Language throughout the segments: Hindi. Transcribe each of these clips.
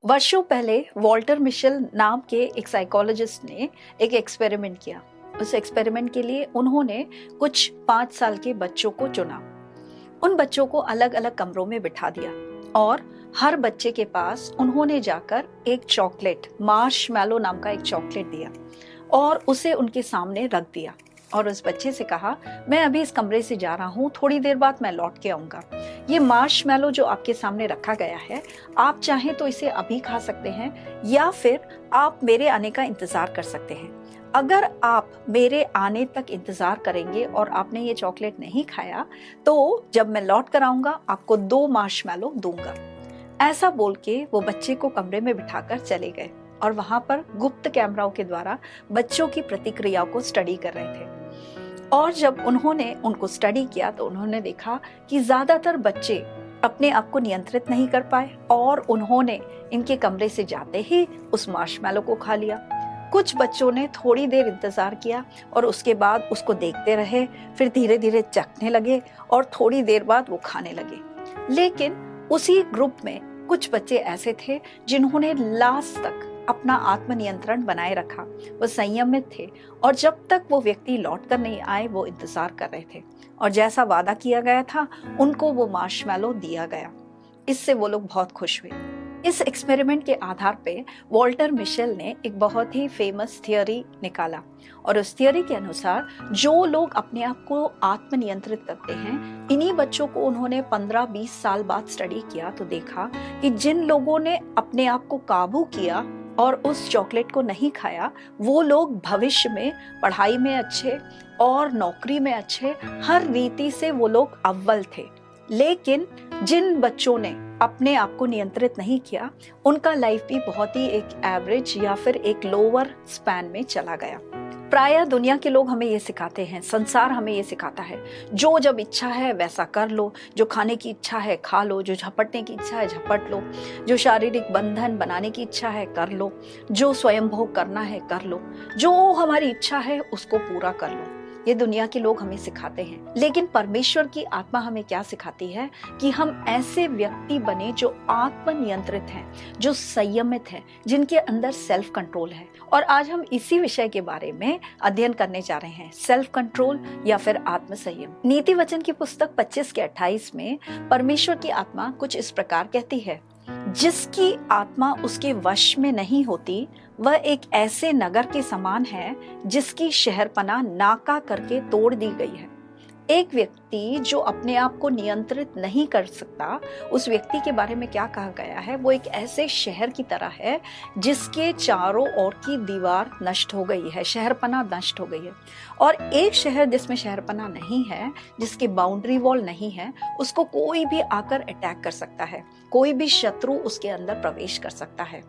वर्षों पहले वॉल्टर मिशेल नाम के एक साइकोलॉजिस्ट ने एक एक्सपेरिमेंट किया। उस एक्सपेरिमेंट के लिए उन्होंने कुछ 5 साल के बच्चों को चुना। उन बच्चों को अलग अलग कमरों में बिठा दिया और हर बच्चे के पास उन्होंने जाकर एक चॉकलेट, मार्शमैलो नाम का एक चॉकलेट दिया और उसे उनके सामने रख दिया और उस बच्चे से कहा, मैं अभी इस कमरे से जा रहा हूँ, थोड़ी देर बाद मैं लौट के आऊंगा। ये मार्शमैलो जो आपके सामने रखा गया है, आप चाहें तो इसे अभी खा सकते हैं या फिर आप मेरे आने का इंतजार कर सकते हैं। अगर आप मेरे आने तक इंतजार करेंगे और आपने ये चॉकलेट नहीं खाया तो जब मैं लौट कर आऊंगा आपको 2 मार्शमैलो दूंगा। ऐसा बोल के वो बच्चे को कमरे में बिठाकर चले गए और वहां पर गुप्त कैमराओं के द्वारा बच्चों की प्रतिक्रियाओं को स्टडी कर रहे थे। और जब उन्होंने उनको स्टडी किया तो उन्होंने देखा कि ज्यादातर बच्चे अपने आप को नियंत्रित नहीं कर पाए और उन्होंने इनके कमरे से जाते ही उस मार्शमैलो को खा लिया। कुछ बच्चों ने थोड़ी देर इंतजार किया और उसके बाद उसको देखते रहे, फिर धीरे धीरे चखने लगे और थोड़ी देर बाद वो खाने लगे। लेकिन उसी ग्रुप में कुछ बच्चे ऐसे थे जिन्होंने लास्ट तक अपना आत्मनियंत्रण बनाए रखा। वो संयमित थे और जब तक वो व्यक्ति लौट कर नहीं आए वो इंतजार कर रहे थे और जैसा वादा किया गया था उनको वो मार्शमैलो दिया गया। इससे वो लोग बहुत खुश हुए। इस एक्सपेरिमेंट के आधार पे वॉल्टर मिशेल ने एक बहुत ही फेमस थियोरी निकाला और उस थियोरी के अनुसार जो लोग अपने आप को आत्मनियंत्रित करते हैं, इन्हीं बच्चों को उन्होंने 15-20 साल बाद स्टडी किया तो देखा कि जिन लोगों ने अपने आप को काबू किया और उस चॉकलेट को नहीं खाया, वो लोग भविष्य में पढ़ाई में अच्छे और नौकरी में अच्छे, हर रीति से वो लोग अव्वल थे। लेकिन जिन बच्चों ने अपने आप को नियंत्रित नहीं किया, उनका लाइफ भी बहुत ही एक एवरेज या फिर एक लोअर स्पैन में चला गया। प्रायः दुनिया के लोग हमें ये सिखाते हैं, संसार हमें ये सिखाता है, जो जब इच्छा है वैसा कर लो, जो खाने की इच्छा है खा लो, जो झपटने की इच्छा है झपट लो, जो शारीरिक बंधन बनाने की इच्छा है कर लो, जो स्वयंभोग करना है कर लो, जो हमारी इच्छा है उसको पूरा कर लो। ये दुनिया के लोग हमें सिखाते हैं। लेकिन परमेश्वर की आत्मा हमें क्या सिखाती है कि हम ऐसे व्यक्ति बने जो आत्मनियंत्रित हैं, जो संयमित हैं, जिनके अंदर सेल्फ कंट्रोल है। और आज हम इसी विषय के बारे में अध्ययन करने जा रहे हैं, सेल्फ कंट्रोल या फिर आत्म संयम। नीति वचन की पुस्तक 25 के 28 में परमेश्वर की आत्मा कुछ इस प्रकार कहती है, जिसकी आत्मा उसके वश में नहीं होती वह एक ऐसे नगर के समान है जिसकी शहरपनाह नाका करके तोड़ दी गई है। एक व्यक्ति जो अपने आप को नियंत्रित नहीं कर सकता, उस व्यक्ति के बारे में क्या कहा गया है, वो एक ऐसे शहर की तरह है जिसके चारों ओर की दीवार नष्ट हो गई है, शहरपनाह नष्ट हो गई है। और एक शहर जिसमें शहरपनाह नहीं है, जिसके बाउंड्री वॉल नहीं है, उसको कोई भी आकर अटैक कर सकता है, कोई भी शत्रु उसके अंदर प्रवेश कर सकता है।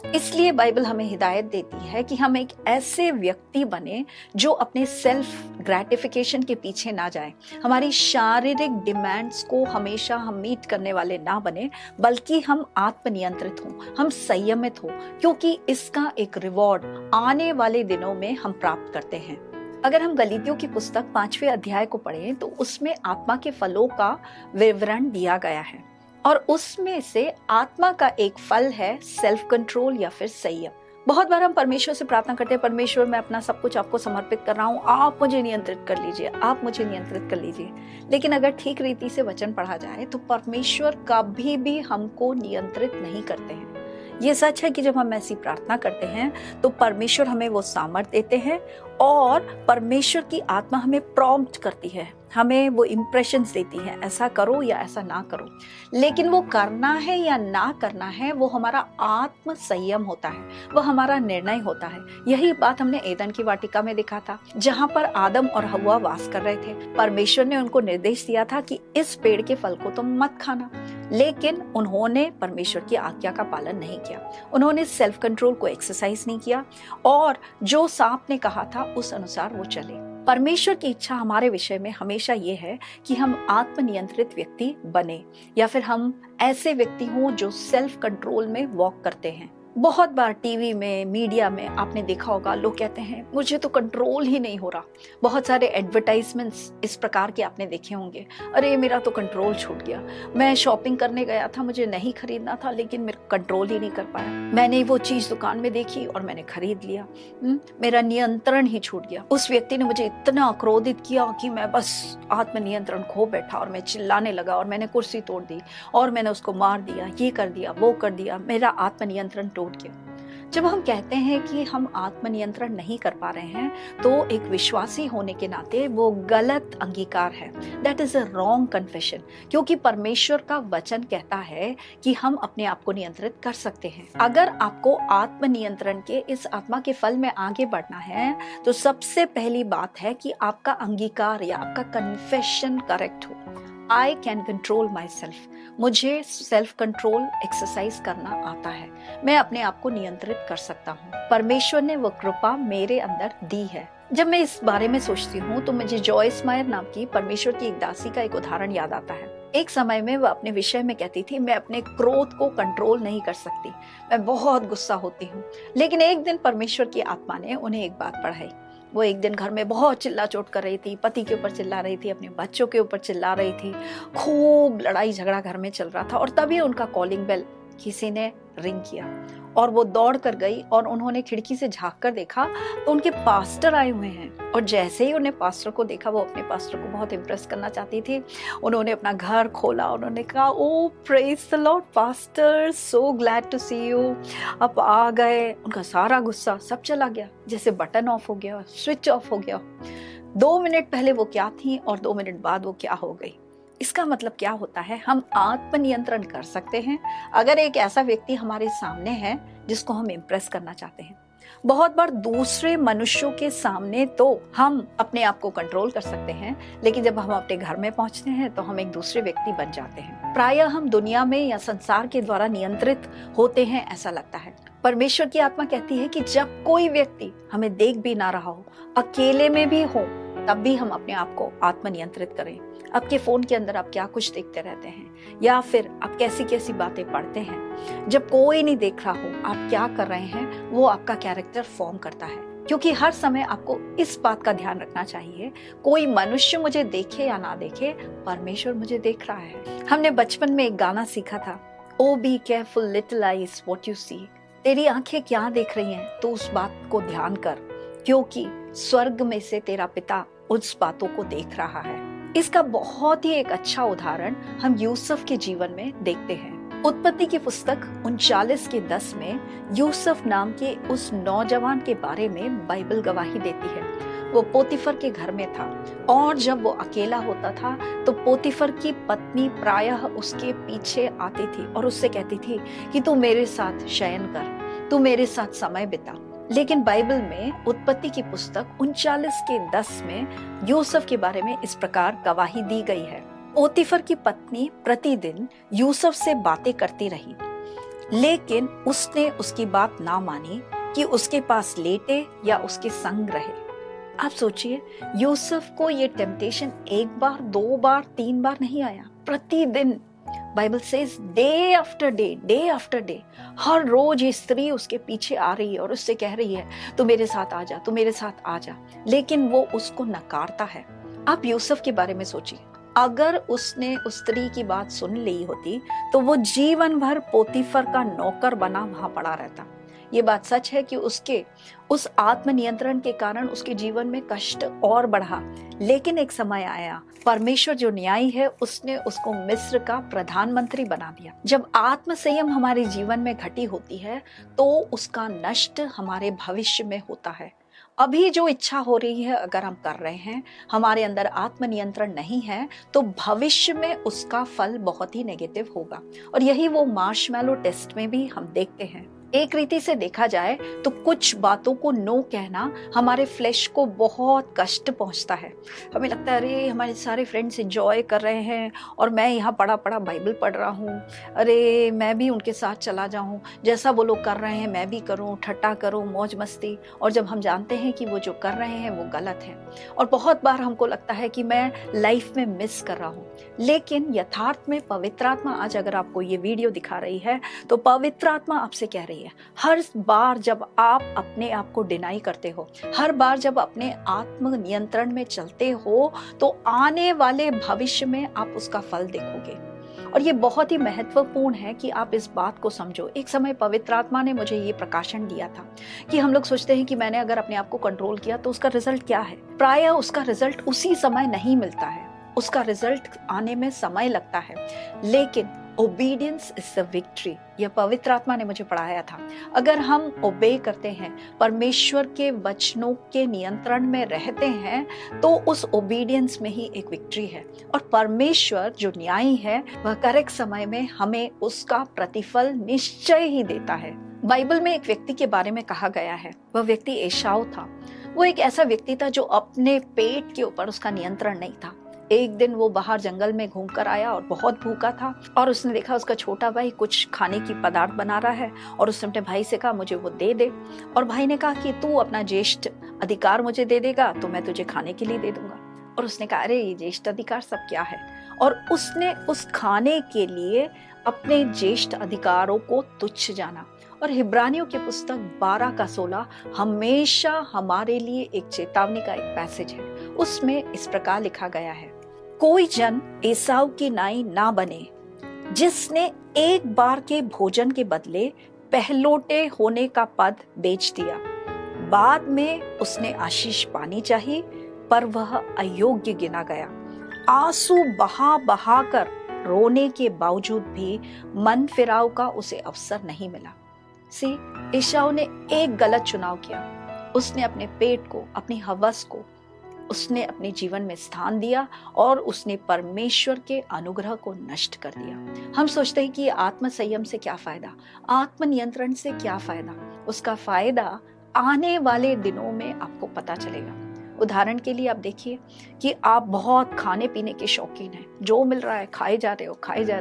इसलिए बाइबल हमें हिदायत देती है कि हम एक ऐसे व्यक्ति बने जो अपने सेल्फ ग्रेटिफिकेशन के पीछे ना जाए, हमारी शारीरिक डिमांड्स को हमेशा हम मीट करने वाले ना बने, बल्कि हम आत्मनियंत्रित हों, हम संयमित हों, क्योंकि इसका एक रिवॉर्ड आने वाले दिनों में हम प्राप्त करते हैं। अगर हम गलीतियों की पुस्तक 5वें अध्याय को पढ़ें तो उसमें आत्मा के फलों का विवरण दिया गया है और उसमें से आत्मा का एक फल है सेल्फ कंट्रोल या फिर संयम। बहुत बार हम परमेश्वर से प्रार्थना करते हैं, परमेश्वर मैं अपना सब कुछ आपको समर्पित कर रहा हूँ, आप मुझे नियंत्रित कर लीजिए, आप मुझे नियंत्रित कर लीजिए। लेकिन अगर ठीक रीति से वचन पढ़ा जाए तो परमेश्वर कभी भी हमको नियंत्रित नहीं करते हैं। ये सच है कि जब हम ऐसी प्रार्थना करते हैं तो परमेश्वर हमें वो सामर्थ्य देते हैं और परमेश्वर की आत्मा हमें प्रॉम्प्ट करती है, हमें वो इम्प्रेशंस देती है, ऐसा करो या ऐसा ना करो। लेकिन वो करना है या ना करना है वो हमारा आत्म संयम होता है, वो हमारा निर्णय होता है। यही बात हमने एदन की वाटिका में देखा था, जहाँ पर आदम और हव्वा वास कर रहे थे। परमेश्वर ने उनको निर्देश दिया था कि इस पेड़ के फल को तुम मत खाना, लेकिन उन्होंने परमेश्वर की आज्ञा का पालन नहीं किया, उन्होंने सेल्फ कंट्रोल को एक्सरसाइज नहीं किया और जो सांप ने कहा था उस अनुसार वो चले। परमेश्वर की इच्छा हमारे विषय में हमेशा ये है कि हम आत्मनियंत्रित व्यक्ति बने या फिर हम ऐसे व्यक्ति हों जो सेल्फ कंट्रोल में वॉक करते हैं। बहुत बार टीवी में, मीडिया में आपने देखा होगा, लोग कहते हैं मुझे तो कंट्रोल ही नहीं हो रहा। बहुत सारे एडवर्टाइजमेंट्स इस प्रकार के आपने देखे होंगे, अरे मेरा तो कंट्रोल छूट गया, मैं शॉपिंग करने गया था, मुझे नहीं खरीदना था लेकिन मेरा कंट्रोल ही नहीं कर पाया, मैंने वो चीज दुकान में देखी और मैंने खरीद लिया, मेरा नियंत्रण ही छूट गया। उस व्यक्ति ने मुझे इतना क्रोधित किया कि मैं बस आत्मनियंत्रण खो बैठा और मैं चिल्लाने लगा और मैंने कुर्सी तोड़ दी और मैंने उसको मार दिया, ये कर दिया, वो कर दिया, मेरा आत्मनियंत्रण टूट गया। जब हम कहते हैं कि हम आत्मनियंत्रण नहीं कर पा रहे हैं तो एक विश्वासी होने के नाते वो गलत अंगीकार है, that is a wrong confession, क्योंकि परमेश्वर का वचन कहता है कि हम अपने आप को नियंत्रित कर सकते हैं। अगर आपको आत्मनियंत्रण के इस आत्मा के फल में आगे बढ़ना है तो सबसे पहली बात है कि आपका अंगीकार या आपका कन्फेशन करेक्ट हो। I can control my self, मुझे सेल्फ कंट्रोल एक्सरसाइज करना आता है, मैं अपने आप को नियंत्रित कर सकता हूँ, परमेश्वर ने वो कृपा मेरे अंदर दी है। जब मैं इस बारे में सोचती हूँ तो मुझे जॉयस मायर नाम की परमेश्वर की एक दासी का एक उदाहरण याद आता है। एक समय में वह अपने विषय में कहती थी, मैं अपने क्रोध को कंट्रोल नहीं कर सकती, मैं बहुत गुस्सा होती हूँ। लेकिन एक दिन परमेश्वर की आत्मा ने उन्हें एक बात पढ़ाई। वो एक दिन घर में बहुत चिल्ला चोट कर रही थी, पति के ऊपर चिल्ला रही थी, अपने बच्चों के ऊपर चिल्ला रही थी, खूब लड़ाई झगड़ा घर में चल रहा था। और तभी उनका कॉलिंग बेल किसी ने रिंग किया और वो दौड़ कर गई और उन्होंने खिड़की से झांक कर देखा तो उनके पास्टर आए हुए हैं। और जैसे ही उन्हें पास्टर को देखा, वो अपने पास्टर को बहुत इम्प्रेस करना चाहती थी, उन्होंने अपना घर खोला, उन्होंने कहा, oh praise the Lord pastor, so glad to see you, अब आ गए। उनका सारा गुस्सा सब चला गया, जैसे बटन ऑफ हो गया, स्विच ऑफ हो गया। 2 मिनट पहले वो क्या थी और 2 मिनट बाद वो क्या हो गई। इसका मतलब क्या होता है, हम आत्मनियंत्रण कर सकते हैं अगर एक ऐसा व्यक्ति हमारे सामने है जिसको हम इम्प्रेस करना चाहते हैं। बहुत बार दूसरे मनुष्यों के सामने तो हम अपने आप को कंट्रोल कर सकते हैं, लेकिन जब हम अपने घर में पहुंचते हैं तो हम एक दूसरे व्यक्ति बन जाते हैं। प्रायः हम दुनिया में या संसार के द्वारा नियंत्रित होते हैं ऐसा लगता है। परमेश्वर की आत्मा कहती है कि जब कोई व्यक्ति हमें देख भी ना रहा हो, अकेले में भी हो, तब भी हम अपने आप को आत्मनियंत्रित करें। आपके फोन के अंदर आप क्या कुछ देखते रहते हैं, या फिर आप कैसी कैसी बातें पढ़ते हैं, जब कोई नहीं देख रहा हो आप क्या कर रहे हैं, वो आपका कैरेक्टर फॉर्म करता है। क्योंकि हर समय आपको इस बात का ध्यान रखना चाहिए, कोई मनुष्य मुझे देखे या ना देखे, परमेश्वर मुझे देख रहा है। हमने बचपन में एक गाना सीखा था, oh be careful little eyes what you see, तेरी आंखें क्या देख रही हैं तो उस बात को ध्यान कर, क्योंकि स्वर्ग में से तेरा पिता उस बातों को देख रहा है। इसका बहुत ही एक अच्छा उदाहरण हम यूसुफ के जीवन में देखते हैं। उत्पत्ति की पुस्तक 39:10 में यूसुफ नाम के उस नौजवान के बारे में बाइबल गवाही देती है। वो पोतीफर के घर में था और जब वो अकेला होता था तो पोतीफर की पत्नी प्रायः उसके पीछे आती थी और उससे कहती थी कि तू मेरे साथ शयन कर, तू मेरे साथ समय बिता। लेकिन बाइबल में उत्पत्ति की पुस्तक 39:10 में यूसुफ के बारे में इस प्रकार गवाही दी गई है, पोतीफर की पत्नी प्रतिदिन यूसुफ से बातें करती रही, लेकिन उसने उसकी बात ना मानी कि उसके पास लेटे या उसके संग रहे। आप सोचिए, यूसुफ को ये टेम्पटेशन 1 बार, 2 बार, 3 बार नहीं आया, प्रतिदिन। Bible says day after day, हर रोज ये स्त्री उसके पीछे आ रही है और उससे कह रही है तू मेरे साथ आ जा, तू मेरे साथ आ जा, लेकिन वो उसको नकारता है। आप यूसुफ के बारे में सोचिए, अगर उसने उस स्त्री की बात सुन ली होती तो वो जीवन भर पोतीफर का नौकर बना वहां पड़ा रहता। ये बात सच है कि उसके उस आत्मनियंत्रण के कारण उसके जीवन में कष्ट और बढ़ा, लेकिन एक समय आया, परमेश्वर जो न्यायी है उसने उसको मिस्र का प्रधानमंत्री बना दिया। जब आत्म संयम हमारे जीवन में घटी होती है तो उसका नष्ट हमारे भविष्य में होता है। अभी जो इच्छा हो रही है अगर हम कर रहे हैं, हमारे अंदर आत्मनियंत्रण नहीं है, तो भविष्य में उसका फल बहुत ही नेगेटिव होगा। और यही वो मार्शमैलो टेस्ट में भी हम देखते हैं। एक रीति से देखा जाए तो कुछ बातों को नो कहना हमारे फ्लैश को बहुत कष्ट पहुंचता है। हमें लगता है अरे हमारे सारे फ्रेंड्स एंजॉय कर रहे हैं और मैं यहाँ पड़ा पड़ा बाइबल पढ़ रहा हूँ, अरे मैं भी उनके साथ चला जाऊँ, जैसा वो लोग कर रहे हैं मैं भी करूँ, ठट्टा करूँ, मौज मस्ती। और जब हम जानते हैं कि वो जो कर रहे हैं वो गलत है, और बहुत बार हमको लगता है कि मैं लाइफ में मिस कर रहा हूँ, लेकिन यथार्थ में पवित्र आत्मा आज अगर आपको ये वीडियो दिखा रही है तो पवित्र आत्मा आपसे कह रही है नहीं है। हर बार जब आप अपने आप को डिनाई करते हो, हर बार जब अपने आत्म नियंत्रण में चलते हो, तो आने वाले भविष्य में आप उसका फल देखोगे। और ये बहुत ही महत्वपूर्ण है कि आप इस बात को समझो। एक समय पवित्र आत्मा ने मुझे ये प्रकाशन दिया था कि हम लोग सोचते हैं कि मैंने अगर अपने आप को कंट्रोल किया तो उसका रिजल्ट क्या है। प्रायः उसका रिजल्ट उसी समय नहीं मिलता है, उसका रिजल्ट आने में समय लगता है। लेकिन ओबीडियंस इज द विक्ट्री, यह पवित्र आत्मा ने मुझे पढ़ाया था। अगर हम ओबे करते हैं, परमेश्वर के वचनों के नियंत्रण में रहते हैं, तो उस ओबीडियंस में ही एक विक्ट्री है। और परमेश्वर जो न्यायी है, वह करेक्ट समय में हमें उसका प्रतिफल निश्चय ही देता है। बाइबल में एक व्यक्ति के बारे में कहा गया है, वह व्यक्ति एसाव था। वो एक ऐसा व्यक्ति था जो अपने पेट के ऊपर उसका नियंत्रण नहीं था। एक दिन वो बाहर जंगल में घूमकर आया और बहुत भूखा था, और उसने देखा उसका छोटा भाई कुछ खाने की पदार्थ बना रहा है, और उसने अपने भाई से कहा मुझे वो दे दे। और भाई ने कहा कि तू अपना ज्येष्ठ अधिकार मुझे दे देगा तो मैं तुझे खाने के लिए दे दूंगा। और उसने कहा अरे ये ज्येष्ठ अधिकार सब क्या है, और उसने उस खाने के लिए अपने ज्येष्ठ अधिकारों को तुच्छ जाना। और हिब्रानियों की पुस्तक 12:16 हमेशा हमारे लिए एक चेतावनी का एक पैसेज है। उसमें इस प्रकार लिखा गया है, कोई जन एसाव की नाई ना बने, जिसने एक बार के भोजन के बदले पहलोटे होने का पद बेच दिया। बाद में उसने आशीष पानी चाहिए, पर वह अयोग्य गिना गया। आंसू बहा बहा कर रोने के बावजूद भी मन फिराव का उसे अवसर नहीं मिला। एसाव ने एक गलत चुनाव किया। उसने अपने पेट को, अपनी हवस को उसने अपने जीवन में स्थान दिया, और उसने परमेश्वर के अनुग्रह को नष्ट कर दिया। हम सोचते हैं कि आत्म संयम से क्या फायदा, आत्म नियंत्रण से क्या फायदा। उसका फायदा आने वाले दिनों में आपको पता चलेगा। उदाहरण के लिए आप देखिए कि आप बहुत खाने पीने के शौकीन हैं, जो मिल रहा है खाए जा रहे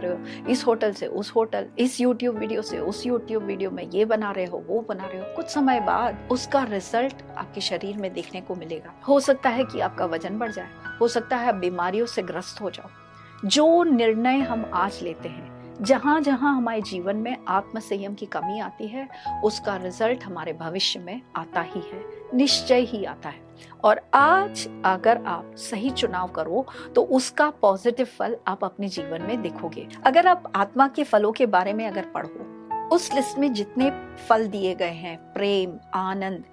हो, इस होटल से उस होटल, इस यूट्यूब वीडियो से उस यूट्यूब वीडियो में ये बना रहे हो, वो बना रहे हो। कुछ समय बाद उसका रिजल्ट आपके शरीर में देखने को मिलेगा। हो सकता है कि आपका वजन बढ़ जाए, हो सकता है आप बीमारियों से ग्रस्त हो जाओ। जो निर्णय हम आज लेते हैं, जहां जहां हमारे जीवन में आत्म संयम की कमी आती है, उसका रिजल्ट हमारे भविष्य में आता ही है, निश्चय ही आता है। और आज अगर आप सही चुनाव करो तो उसका पॉजिटिव फल आप अपने जीवन में देखोगे। अगर आप आत्मा के फलों के बारे में अगर पढ़ो, उस लिस्ट में जितने फल दिए गए हैं, प्रेम, आनंद,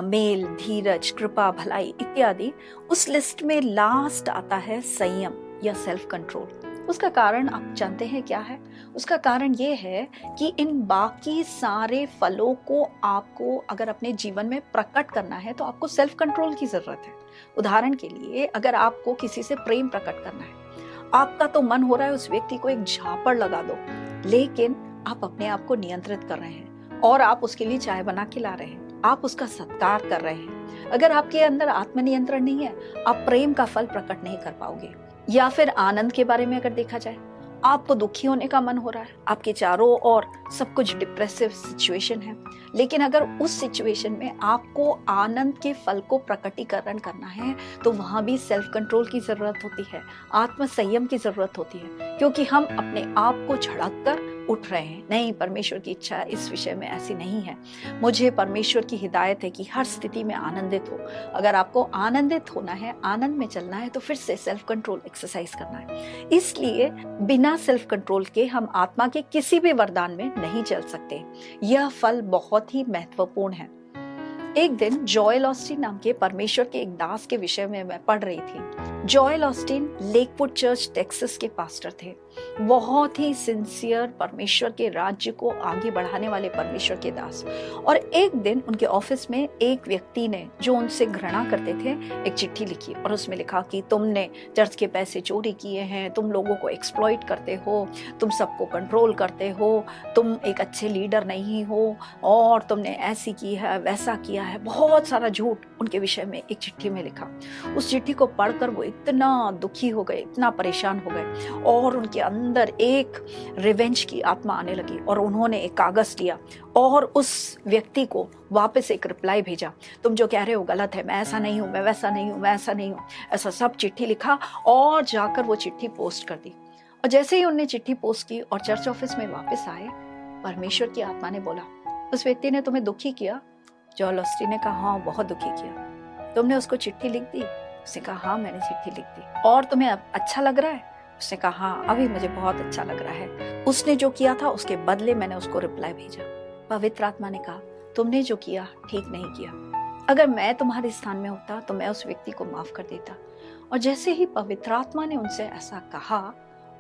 मेल, धीरज, कृपा, भलाई इत्यादि, उस लिस्ट में लास्ट आता है संयम या सेल्फ कंट्रोल। उसका कारण आप जानते हैं क्या है? उसका कारण ये है कि इन बाकी सारे फलों को आपको अगर अपने जीवन में प्रकट करना है तो आपको सेल्फ कंट्रोल की जरूरत है। उदाहरण के लिए, अगर आपको किसी से प्रेम प्रकट करना है, आपका तो मन हो रहा है उस व्यक्ति को एक झापड़ लगा दो, लेकिन आप अपने आप को नियंत्रित कर रहे हैं और आप उसके लिए चाय बना के ला रहे हैं, आप उसका सत्कार कर रहे हैं। अगर आपके अंदर आत्मनियंत्रण नहीं है, आप प्रेम का फल प्रकट नहीं कर पाओगे। या फिर आनंद के बारे में अगर देखा जाए, आपको दुखी होने का मन हो रहा है, आपके चारों ओर सब कुछ डिप्रेसिव सिचुएशन है, लेकिन अगर उस सिचुएशन में आपको आनंद के फल को प्रकटीकरण करना है तो वहां भी सेल्फ कंट्रोल की जरूरत होती है, आत्म संयम की जरूरत होती है, क्योंकि हम अपने आप को झड़क कर उठ रहे हैं। नहीं, परमेश्वर की इच्छा इस विषय में ऐसी नहीं है। मुझे परमेश्वर की हिदायत है कि हर स्थिति में आनंदित हो। अगर आपको आनंदित होना है, आनंद में चलना है, तो फिर से सेल्फ कंट्रोल एक्सरसाइज करना है। इसलिए बिना सेल्फ कंट्रोल के हम आत्मा के किसी भी वरदान में नहीं चल सकते। यह फल बहुत ही महत्वपूर्ण है। एक दिन जोएल ऑस्टीन नाम के परमेश्वर के एक दास के विषय में मैं पढ़ रही थी। Joel Osteen Lakewood church Texas के पास्टर थे। बहुत ही सिंसियर, परमेश्वर के राज्य को आगे बढ़ाने वाले परमेश्वर के दास। और एक दिन उनके ऑफिस में एक व्यक्ति ने, जो उनसे घृणा करते थे, एक चिट्ठी लिखी और उसमें लिखा कि तुमने चर्च के पैसे चोरी किए हैं, तुम लोगों को एक्सप्लॉइट करते हो, तुम सबको कंट्रोल करते हो, तुम एक अच्छे लीडर नहीं हो, और तुमने ऐसी की है, वैसा किया है। बहुत सारा झूठ उनके विषय में एक चिट्ठी में लिखा। उस चिट्ठी को पढ़कर वो इतना दुखी हो गए, इतना परेशान हो गए, और उनके अंदर एक रिवेंज की आत्मा आने लगी। और उन्होंने एक कागज लिया और उस व्यक्ति को वापस एक रिप्लाई भेजा, तुम जो कह रहे हो गलत है, मैं ऐसा नहीं हूं, मैं वैसा नहीं हूं, मैं ऐसा नहीं हूं, ऐसा सब चिट्ठी लिखा और जाकर वो चिट्ठी पोस्ट कर दी। और जैसे ही उन्होंने चिट्ठी पोस्ट की और चर्च ऑफिस में वापस आए, परमेश्वर की आत्मा ने बोला, उस व्यक्ति ने तुम्हें दुखी किया? जोएल ऑस्टीन ने कहा हाँ बहुत दुखी किया। तुमने उसको चिट्ठी लिख दी? उसने कहा हाँ मैंने चिट्ठी लिख दी। और तुम्हें अब अच्छा लग रहा है? उसने कहा हाँ अभी मुझे बहुत अच्छा लग रहा है। उसने जो किया था उसके बदले मैंने उसको रिप्लाई भेजा। पवित्र आत्मा ने कहा तुमने जो किया ठीक नहीं किया। अगर मैं तुम्हारे स्थान में होता तो मैं उस व्यक्ति को माफ कर देता। और जैसे ही पवित्र आत्मा ने उनसे ऐसा कहा,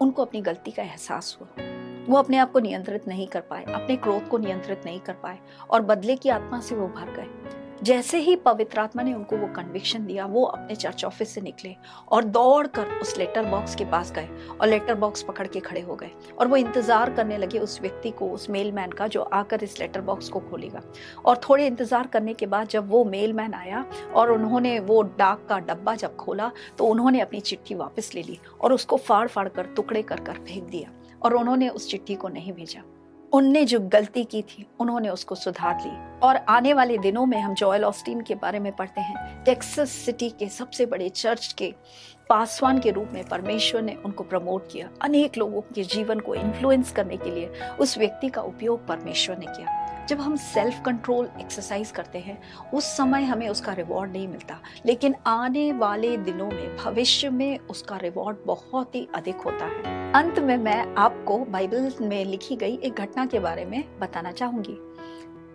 उनको अपनी गलती का एहसास हुआ। वो अपने आप को नियंत्रित नहीं कर पाए, अपने क्रोध को नियंत्रित नहीं कर पाए और बदले की आत्मा से वो भर गए। जैसे ही पवित्र आत्मा ने उनको वो कन्विक्शन दिया, वो अपने चर्च ऑफिस से निकले और दौड़कर उस लेटर बॉक्स के पास गए और लेटर बॉक्स पकड़ के खड़े हो गए और वो इंतजार करने लगे उस व्यक्ति को, उस मेलमैन का जो आकर इस लेटर बॉक्स को खोलेगा। और थोड़े इंतजार करने के बाद जब वो मेलमैन आया और उन्होंने वो डाक का डब्बा जब खोला तो उन्होंने अपनी चिट्ठी वापस ले ली और उसको फाड़ फाड़ कर टुकड़े कर कर फेंक दिया और उन्होंने उस चिट्ठी को नहीं भेजा। उनने जो गलती की थी उन्होंने उसको सुधार ली। और आने वाले दिनों में हम जोएल ऑस्टीन के बारे में पढ़ते हैं। टेक्सास सिटी के सबसे बड़े चर्च के पासवान के रूप में परमेश्वर ने उनको प्रमोट किया। अनेक लोगों के जीवन को इन्फ्लुएंस करने के लिए उस व्यक्ति का उपयोग परमेश्वर ने किया। जब हम सेल्फ कंट्रोल एक्सरसाइज करते हैं उस समय हमें उसका रिवॉर्ड नहीं मिलता, लेकिन आने वाले दिनों में भविष्य में उसका रिवॉर्ड बहुत ही अधिक होता है। अंत में मैं आपको बाइबल में लिखी गई एक घटना के बारे में बताना चाहूंगी।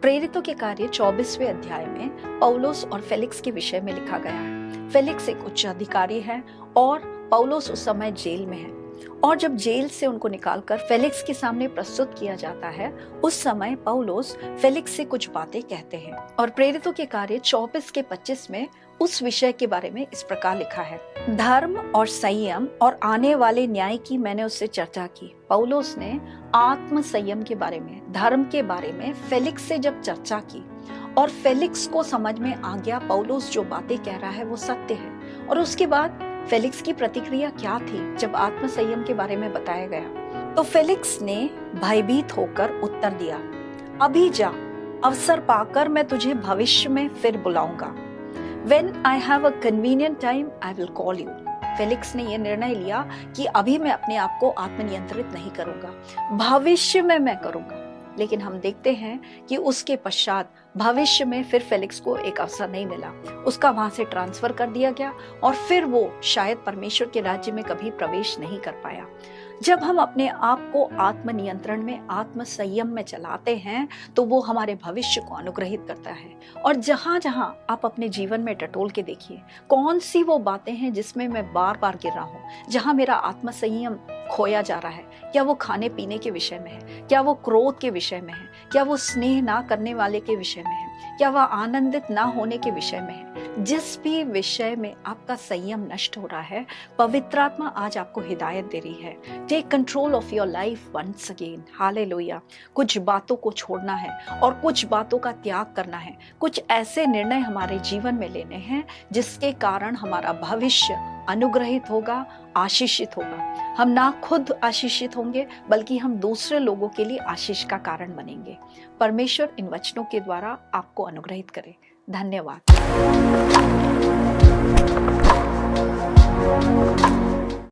प्रेरितों के कार्य 24वें अध्याय में पौलुस और फेलिक्स के विषय में लिखा गया है। फेलिक्स एक उच्च अधिकारी है और पौलुस उस समय जेल में है। और जब जेल से उनको निकालकर फेलिक्स के सामने प्रस्तुत किया जाता है, उस समय पौलुस फेलिक्स से कुछ बातें कहते हैं। और प्रेरितों के कार्य 24:25 में उस विषय के बारे में इस प्रकार लिखा है, धर्म और संयम और आने वाले न्याय की मैंने उससे चर्चा की। पौलुस ने आत्म संयम के बारे में, धर्म के बारे में फेलिक्स से जब चर्चा की और फेलिक्स को समझ में आ गया पौलुस जो बातें कह रहा है वो सत्य है। और उसके बाद फेलिक्स की प्रतिक्रिया क्या थी जब आत्म संयम के बारे में बताया गया? तो फेलिक्स ने भयभीत होकर उत्तर दिया, अभी जा, अवसर पाकर मैं तुझे भविष्य में फिर बुलाऊंगा। When I have a convenient time, I will call you. Felix ने यह निर्णय लिया कि अभी मैं अपने आप को आत्मनियंत्रित नहीं करूंगा, भविष्य में मैं करूंगा। लेकिन हम देखते हैं कि उसके पश्चात भविष्य में फिर फेलिक्स को एक अवसर नहीं मिला, उसका वहां से ट्रांसफर कर दिया गया और फिर वो शायद परमेश्वर के राज्य में कभी प्रवेश नहीं कर पाया। जब हम अपने आप को आत्मनियंत्रण में, आत्म संयम में चलाते हैं तो वो हमारे भविष्य को अनुग्रहित करता है। और जहां जहां आप अपने जीवन में टटोल के देखिए, कौन सी वो बातें हैं जिसमें मैं बार बार गिर रहा हूँ, जहां मेरा आत्म संयम खोया जा रहा है। क्या वो खाने पीने के विषय में है? क्या वो क्रोध के विषय में है? क्या वो स्नेह ना करने वाले के विषय में है? क्या वह आनंदित ना होने के विषय में है? जिस भी विषय में आपका संयम नष्ट हो रहा है, पवित्र आत्मा आज आपको हिदायत दे रही है, take control of your life once again. Hallelujah. कुछ बातों को छोड़ना है और कुछ बातों का त्याग करना है। कुछ ऐसे निर्णय हमारे जीवन में लेने हैं जिसके कारण हमारा भविष्य अनुग्रहित होगा, आशीषित होगा। हम ना खुद आशीषित होंगे बल्कि हम दूसरे लोगों के लिए आशीष का कारण बनेंगे। परमेश्वर इन वचनों के द्वारा आपको अनुग्रहित करे। धन्यवाद।